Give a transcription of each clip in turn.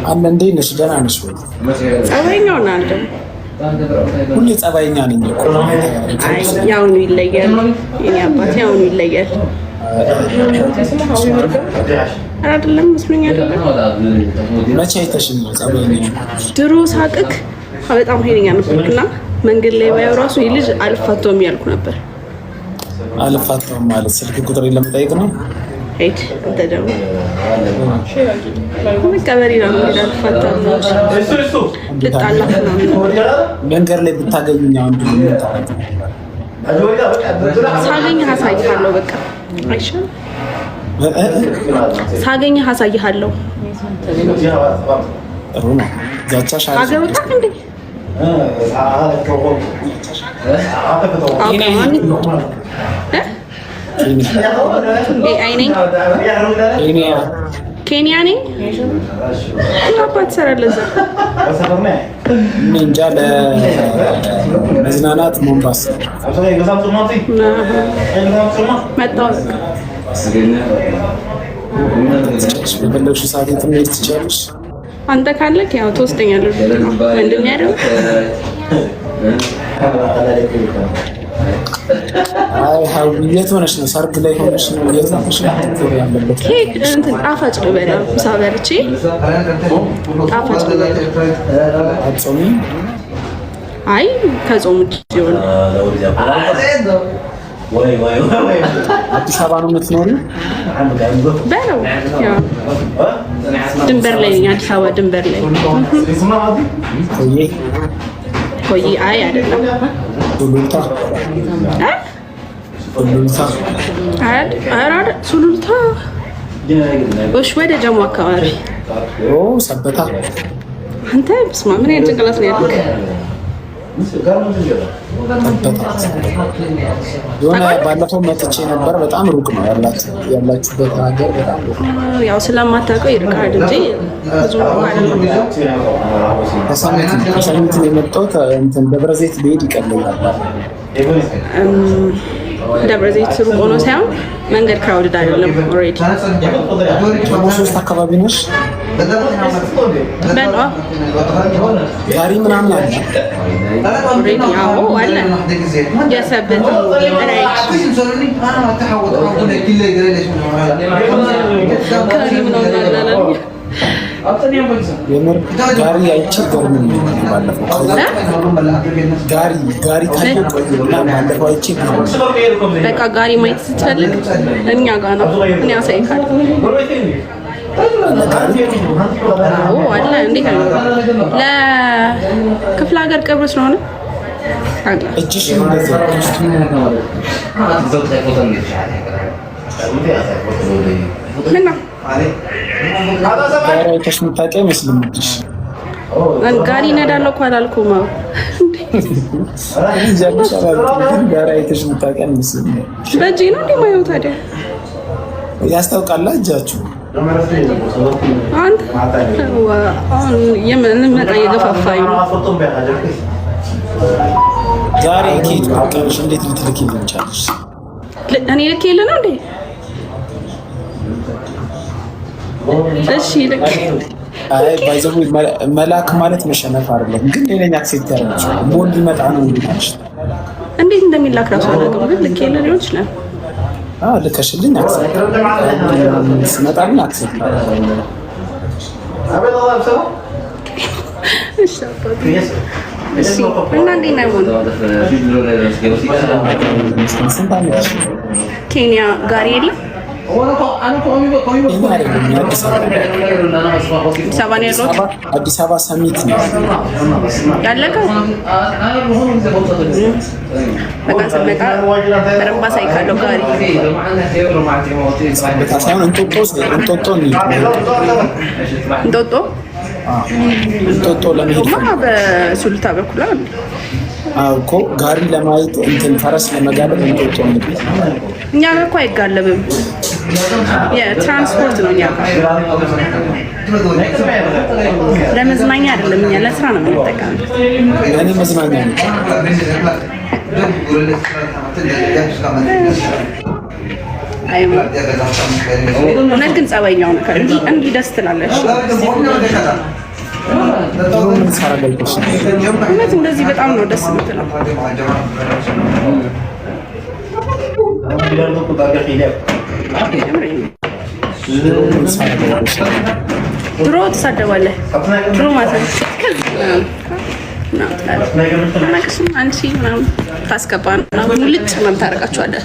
አንተ እንዴት ነሽ? ደህና ነሽ ወይ? ጸባይኛው ነው አንተ? ሁሌ ጸባይኛ ነኝ እኮ። አይ ያው ነው ይለያል። የኔ አባት ያው ነው ይለያል። አይደለም መስሎኝ አይደለም። መቼ አይተሽኝ ነው ጸባይኛ? ድሮ ሳቅክ በጣም ኃይለኛ ነበርክና መንገድ ላይ ባየው ራሱ ይህ ልጅ አልፋተውም ያልኩ ነበር። አልፋተውም ማለት ስልክ ቁጥር ለመጠየቅ ነው? ሄድ አንተ ደግሞ ከበሪ ነው አልፋተውም ነው ልጣላ ነው። መንገድ ላይ ብታገኙኝ አሁን ሳገኝህ አሳይሃለሁ። በቃ አይሻልም? ሳገኝህ አሳይሃለሁ። ጥሩ ነው። ዛቻሽ አገሩታ እንዴ? ኬንያ ነኝ። አባት ትሰራለህ እዛ? እንጃ ለመዝናናት ሞምባሳ መጣሁ። በፈለግሽው ሰዓት የትም መሄድ ትችያለሽ። አንተ ካለክ ያው ትወስደኛለህ። ምንድን ነው ያለው? አይ ሀው የት ሆነሽ ነው? ሰርግ ላይ ሆነሽ ነው? የት ሆነሽ ነው ያለበት? ኬክ እንትን ጣፋጭ ነው በላ ምሳ በልቼ ጣፋጭ ነው በላ። አጾሚ? አይ ከጾም ውጭ ይሆን? አዲስ አበባ ነው የምትኖሪው? በለው ያው ድንበር ላይ ነኝ። አዲስ አበባ ድንበር ላይ ኮዬ አይ አይደለም ሱሉልታ ሱሉልታ አራዳ ሱሉልታ ወሽ ወደ ጀሞ አካባቢ ሰበታ። አንተ በስመ አብ ምን አይነት ጭንቅላት ነው ያልክ? የሆነ ባለፈው መጥቼ ነበር። በጣም ሩቅ ነው ያላችሁበት ሀገር በጣም ሩቅ ነው። ያው ስለማታውቀው ይርቃል እንጂ ብዙ አይደለም። ከሰሚት ነው የመጣሁት። እንትን ደብረ ዘይት ብሄድ ይቀለኛል። ደብረ ዘይት ሩቅ ሆኖ ሳይሆን መንገድ ክራውድድ አይደለም። ኦልሬዲ ሶስት አካባቢ ነሽ? በቃ ጋሪ ምናምን አለ? ኦልሬዲ አዎ አለ። የሰበት የምር ጋሪ አይቼ ገርሞኝ ባለፈው ጋሪ ካየሁ ባለፈው አይቼ በቃ ጋሪ ማየት ስትፈልግ እኛ ጋር ነው። እኔ አሳይካለሁ። አዎ አለ። እንዴት ነው? ለክፍለ ሀገር ቅርብ ስለሆነ እጅሽ እንደዚህ ምን ነው ጋሪ አይተሽ የምታውቂ አይመስልም እጅሽ። ጋሪ እነዳለሁ እኮ አላልኩም። ጋሪ አይተሽ የምታውቂ አይመስልም። በእጄ ነው እንደ ማየው ታዲያ ያስታውቃል እጃችሁ። አንተ የምን መጣ የገፋፋኝ ነው። ዛሬ ኬት በቃሽ። እንዴት ልትልኪልኝ ቻልሽ? እኔ ልኬልህ ነው እንዴ? እሺ ልክ አይ ባይዘው መላክ ማለት መሸነፍ አይደለም። ግን ሌላኛ አክሴፕት ያደርጋችሁ ሞል ሊመጣ ነው እንዴ? እንዴት እንደሚላክ ራሱ አላውቅም። ግን ልኬልህ ሊሆን ይችላል። ልከሽልኝ አክሴፕት ስመጣልኝ አክሴፕት እሺ እና እንዴት ነው ኬንያ ጋሪ የለም? አዲስ አበባ ሰሚት ነው ያለቀው። በቃ ስመጣ በረምባ ሳይካለው ጋሪ ሳይሆን እንጦጦ ለመሄድ በሱልታ በኩል አለ እኮ ጋሪ ለማየት እንትን ፈረስ ለመጋለብ እንጦጦ እንግዲህ እኛ ጋር እኮ አይጋለብም። የትራንስፖርት ነው። እኛ ጋር ለመዝናኛ አይደለም። እኛ ለስራ ነው የምንጠቀመው። እኔ መዝናኛ ነው። አይሙ እውነት ግን ጸባይኛው ነው እንዲህ ደስ ትላለች። እውነት እንደዚህ በጣም ነው ደስ የምትለው። ድሮ ትሳደባለህ ድሮ ማለት አንቺ ምናምን ታስገባ ሙልጭ ምናምን ታደርጋችኋለህ።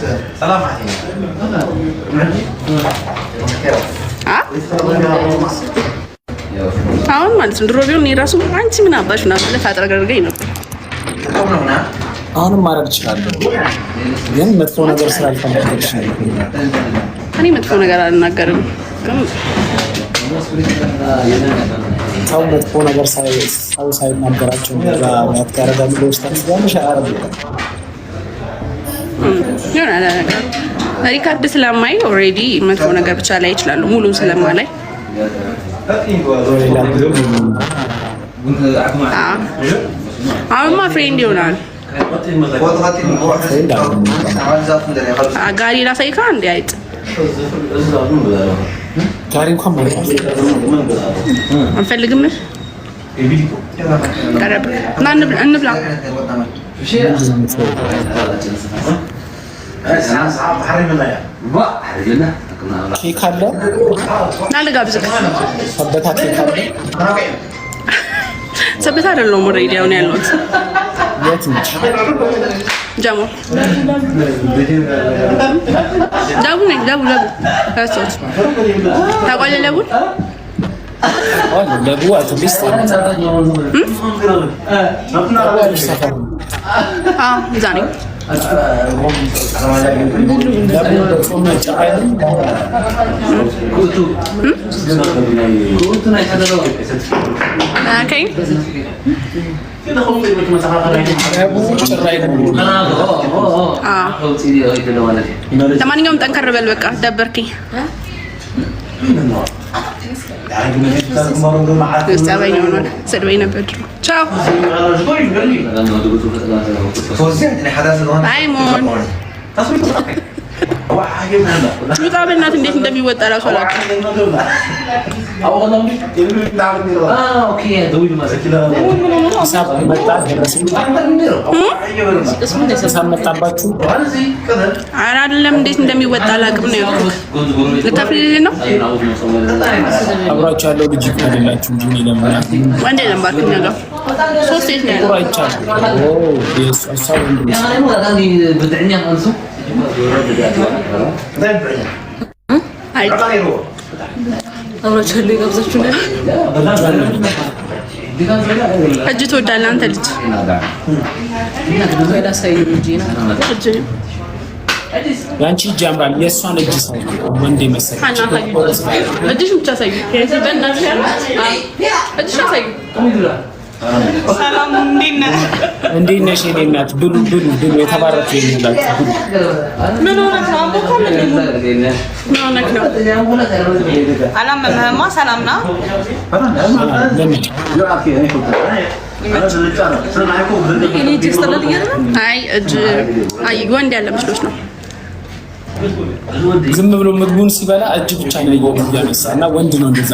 አሁን ማለት ነው ድሮ ቢሆን የራሱ አንቺ ምን አባሽ ምናምን ማለት አጥረገርገኝ ነበር። አሁንም ማድረግ እችላለሁ፣ ግን መጥፎ ነገር ስላልፈለግሽ ነው። እኔ መጥፎ ነገር አልናገርም፣ ግን ሰው መጥፎ ነገር ሰው ሳይናገራቸው ያደርጋሉ ብሎ ስታስቢያለሽ ሪካርድ ስለማይ ኦልሬዲ መጥፎ ነገር ብቻ ላይ ይችላሉ ሙሉን ስለማላይ አሁንማ ፍሬንድ ይሆናል። ጋሪ ላሳይካ እንዲ አይጥ ጋሪ እንኳን ማለት አንፈልግም። ቀረብ እና እንብላ። ኬክ አለ እና ልጋብዝህ። ሰበታ ኬክ አለ። ሰበታ አይደለሁም ኦልሬዲ አሁን ያለሁት የት ነሽ? ጃሞ ዳቡ ነኝ። ዳቡ ረስቶት ታውቃለህ? ለቡን ለቡ አትሊስት እዛ ነኝ። ለማንኛውም ጠንከር በል በቃ ደበርክኝ። ሰድበኝ ነበር ድሮ። ቻው አይሞን ሉጣ በእናትህ እንዴት እንደሚወጣ እራሱ አላውቅም። ኧረ አይደለም እንዴት እንደሚወጣ አላውቅም ነው ያልኩት። ልከፍልልህ ነው? አብራችሁ ያለው ልጅ አይደላችሁ እንጂ ለማለት ወንድ ለምባክ እኛ ጋር ሶስት ሴት ነው ያለው። እጅ ትወዳለህ አንተ ልጅ? ያንቺ እጅ ያምራል። የእሷን እጅ ሳይ ወንድ መሰለኝ። እጅሽ ብቻ ሳይ እጅሽ ሳይ። ሰላም እንዴት ነሽ የኔ እናት? ብሉ የተባረኩ የሚላችሁ ብሉ። ምን ሆነህ ነው? አቦካ ምን ሆነህ ነው? አላመመህማ? ሰላም ነው? አይ ወንድ ያለ መስሎሽ ነው። ዝም ብሎ ምግቡን ሲበላ እጅ ብቻ ነው ያነሳ እና ወንድ ነው እንደዛ።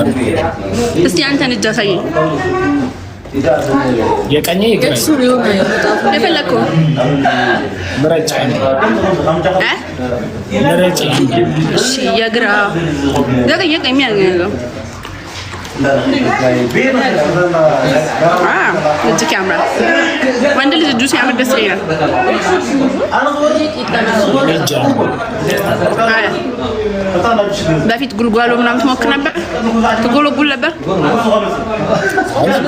እስቲ አንተን እጅ አሳየኝ። የቀኝ የግራ የፈለከው ምረጫ ምረጫ። እሺ የግራ የቀኝ የሚያገኘው እጅግ ያምራል። ወንድ ልጅ እጁ ሲያምር ደስ ይላል። በፊት ጉልጓሎ ምናምን ትሞክር ነበር? ትጎለጉል ነበር?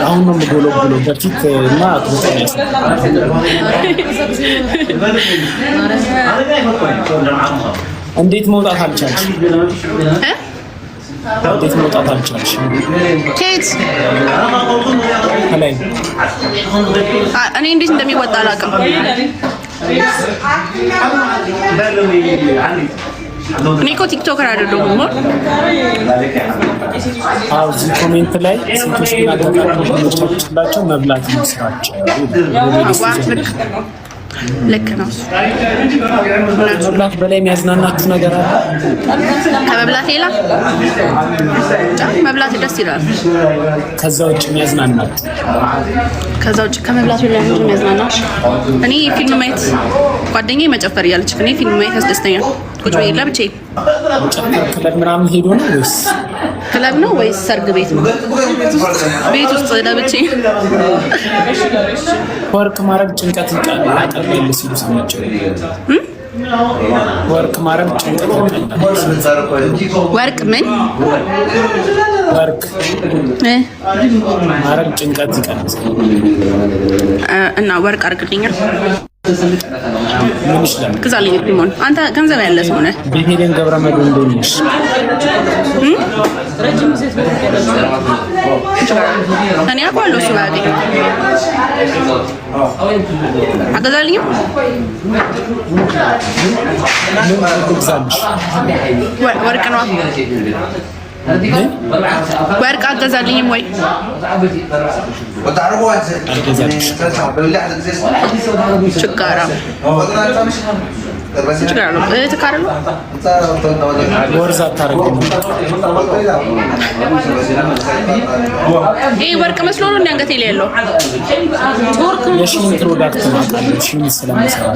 አሁን ነው የምጎለጉለው። በፊት እና እንዴት መውጣት አልቻልሽ? እንዴት መውጣት አልቻልሽ? ኬት ከላይ እኔ እንዴት እንደሚወጣ አላውቅም። እኔ እኮ ቲክቶከር አይደለሁም። እዚህ ኮሜንት ላይ ሴቶች ግን አጠቃቀላቸው መብላት ነው ስራቸው። ልክ ነው። ከመብላት በላይ የሚያዝናናችሁ ነገር አለ? ከመብላት ሌላ መብላት ደስ ይላል። ከዛ ውጭ የሚያዝናናችሁ? ከዛ ውጭ ከመብላት በላይ ምንድን ነው የሚያዝናናሽ? እኔ ፊልም ማየት፣ ጓደኛዬ መጨፈር እያለች እኔ ፊልም ማየት ያስደስተኛል። ቁጭ ብዬ ለብቻዬ። መጨፈር ክለብ ምናምን ሄዶ ነው ወይስ ክለብ ነው ወይስ ሰርግ ቤት ነው? ቤት ውስጥ ለብቻዬ። ወርቅ ማድረግ ጭንቀት ያቀላል ሲሉ ሰማቸው። ወርቅ ማድረግ ጭንቀት ያቀላል። ወርቅ ምን? ወርቅ ማድረግ ጭንቀት ይቀንሳል። እና ወርቅ አድርግልኛል። ምን ይችላል? ግዛልኝ ሊሞን። አንተ ገንዘብ ያለ ሰው ነህ። ቤቴልን ገብረመድህን እንደሆነሽ እኔ አውቃለሁ። እሱ ባያገኝ አገዛልኝም። ወርቅ ነው። ወርቅ አገዛልኝም ወይ? ችጋራ ችግር ነው። ተካረሉ ወርዛ ታረጋግጥ። ይሄ ወርቅ መስሎ ነው አንገቴ ላይ ያለው። ቶርክ የሺን ፕሮዳክት ማቀርብ ሺን ስለምሰራ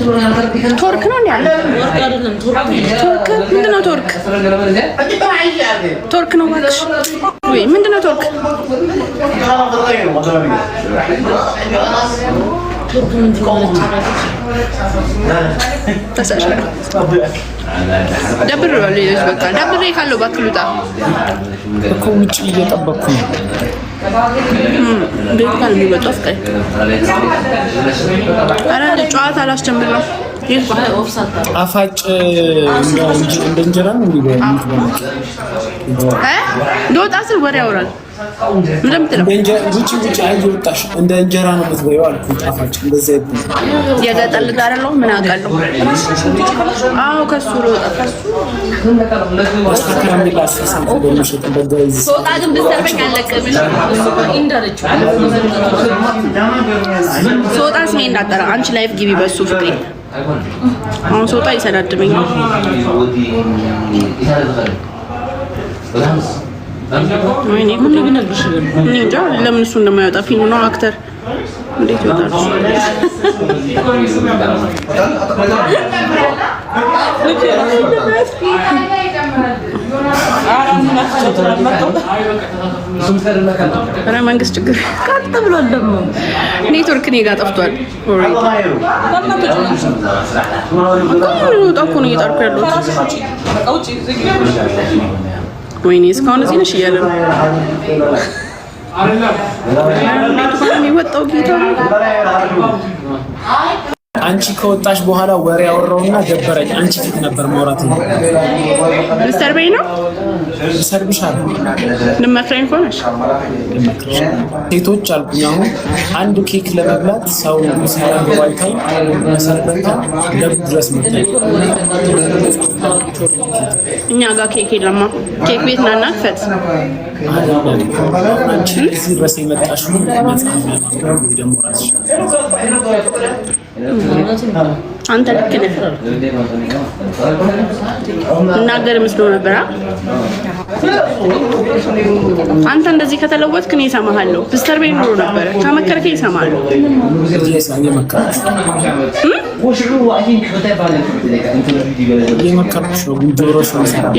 ቶርክ ነው እንዴ? ወርቅ አይደለም ቶርክ። ቶርክ ምንድነው? ቶርክ ቶርክ ነው ማለት ወይ ምንድነው ቶርክ? ቶርክ ምንድነው? ተሳሻለ ደብር ነው ልጅ በቃ ደብሬ ካለው ባክሉታ እኮ ውጪ እየጠበቅኩ ነው። ቤት ካል የሚመጣው ፍቃይ አረ ጨዋታ አላስጀምር ነው። ጣፋጭ እንደ እንጀራ ነው እንዲበል ዶጣ ስል ወሬ ያወራል። እንደምትለው ውጪ አይወጣሽ እንደ እንጀራ ነው የምትበይው አልኩኝ። ጣፋጭ እንደዛ ይባላል። የገጠር ልጅ አይደለሁ ምን አውቃለሁ። አዎ ከሱ ሮጣ ከሱ ከረሜላ አስተሳሰብ በሚሸጥ እንደዚህ ሶጣ ግን ብትሰርበኝ አለቀብሽ። ሶጣ ስሜ እንዳጠራ አንቺ ላይፍ ግቢ በሱ ፍቅሬ። አሁን ሶጣ ይሰዳድመኝ። ወይኔ ምን ቢነግርሽ እኔ እንጃ ለምን እሱ እንደማይወጣ ፊልም ነው አክተር እንዴት ይወጣል? ኧረ መንግስት ችግር ቀጥ ብሏል። ደግሞ ኔትወርክ እኔ ጋር ጠፍቷል። ወጣ እኮ ነው እየጣርኩ ያለሁት። ወይኔ እስካሁን እዚህ ነሽ እያለ ነው የሚወጣው ጌታ። አንቺ ከወጣሽ በኋላ ወሬ ያወራውና ደበረኝ። አንቺ ፊት ነበር ማውራት ነው። ልሰርበኝ ነው ሰርብሻለሁ። ልመክረኝ ሆነሽ ሴቶች አልኩኝ። አሁን አንዱ ኬክ ለመብላት ሰው ሲያደርግ ባይታይ መሰርበታ ለብ ድረስ መጣይ። እኛ ጋር ኬክ የለማ። ኬክ ቤት ናና ክፈት። አንቺ እዚህ ድረስ የመጣሽው መጽሐፍ ነው ደግሞ ራስሽ አንተ ልክ ነህ። እናገር መስሎ ነበር። አንተ እንደዚህ ከተለወጥክ እኔ እሰማሃለሁ። ፕስተር ቤት ኖሮ ነበር ከመከርከኝ እሰማሃለሁ።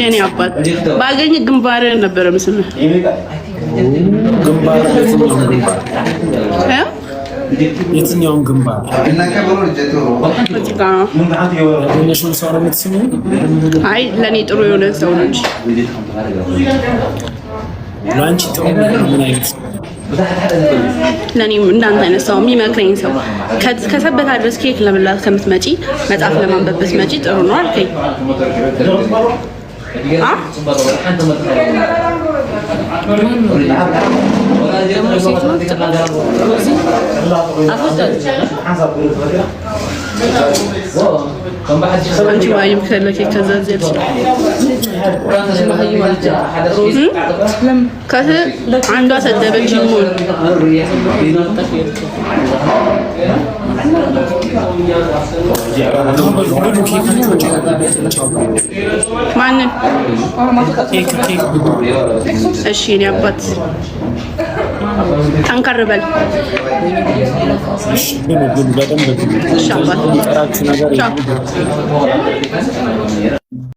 የኔ አባት ባገኝ ግንባርህን ነበረ ምስልህ። ግንባር የትኛውን ግንባር የሆነሽን ሰው ነው የምትስሚው? አይ ለእኔ ጥሩ የሆነ ሰው ነው እንጂ ለአንቺ ጥሩ ምን አይነት ሰው? ለእኔም እንዳንተ አይነት ሰው የሚመክረኝ ሰው ከሰበታ ድረስ ኬክ ለመብላት ከምትመጪ መጽሐፍ ለማንበብ ብትመጪ ጥሩ ነው አልከኝ። አንቺ ማይም ከለከ ከዛ ዘት አንዷ ሰደበች ይሞል ማንን? እሺ እኔ አባት ጠንከር በል። እሺ አባት